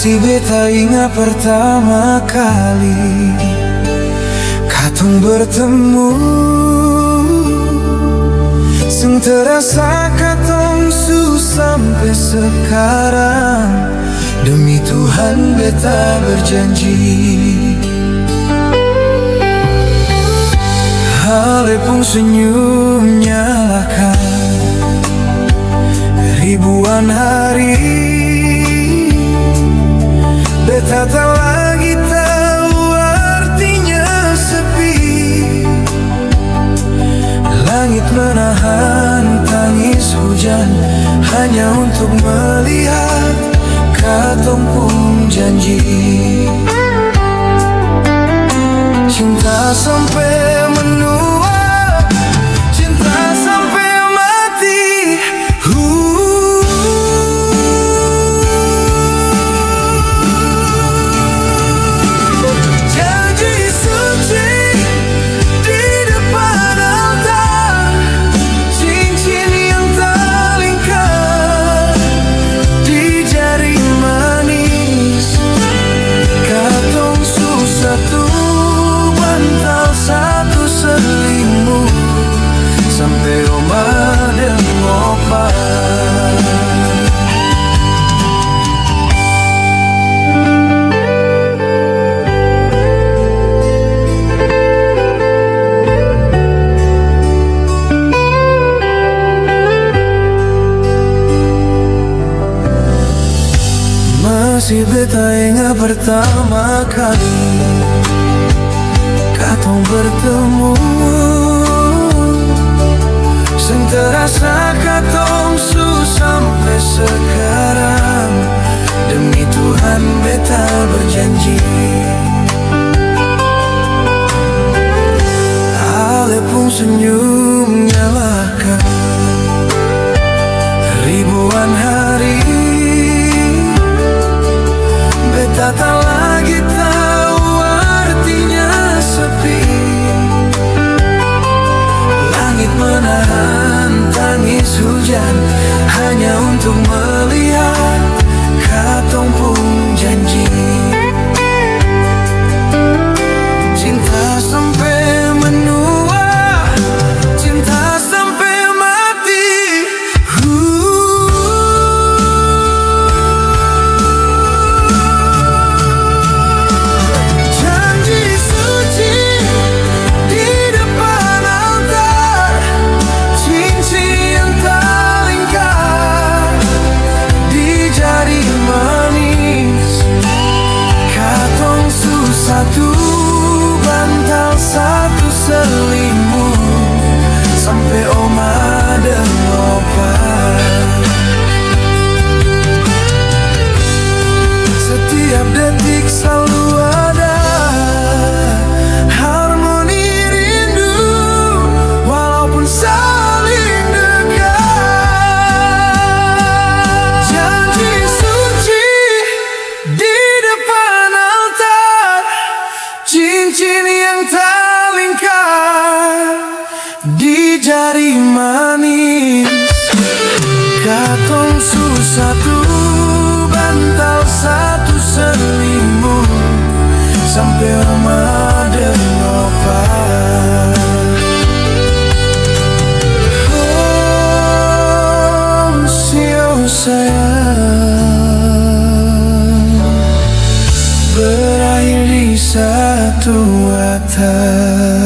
Masih beta ingat pertama kali katong bertemu, sing terasa katong su sampai sekarang. Demi Tuhan beta berjanji, halepung senyum nyalakan ribuan hari. Beta tak lagi tahu artinya sepi. Langit menahan tangis hujan hanya untuk melihat katong pun janji. Cinta sampai menua, cinta sampai mati. Janji suci di depan altar, cincin yang terlingkar di jari manis. Katong satu bantal satu selimut, sampai oma dan opa. Masih beta ingat pertama kali katong bertemu, sing terasa katong su sampai sekarang. Demi Tuhan beta berjanji, halepung senyum nyalakan ribuan hari. Beta tak lagi tahu artinya sepi. Langit menahan tangis hujan hanya untuk melihat katong pun janji. Cinta sampai menua, cinta sampai mati. Janji suci di depan altar, cincin yang terlingkar di jari manis. Katong su satu bantal satu selimut, sampai oma dan opa. Setiap detik selalu ada harmoni rindu, walaupun saling dekat. Janji suci di depan altar, cincin yang terlingkar di jari manis. Katong su satu bantal satu selimut, sampai oma dan opa. Oh, siapa sayang berakhir di satu atap.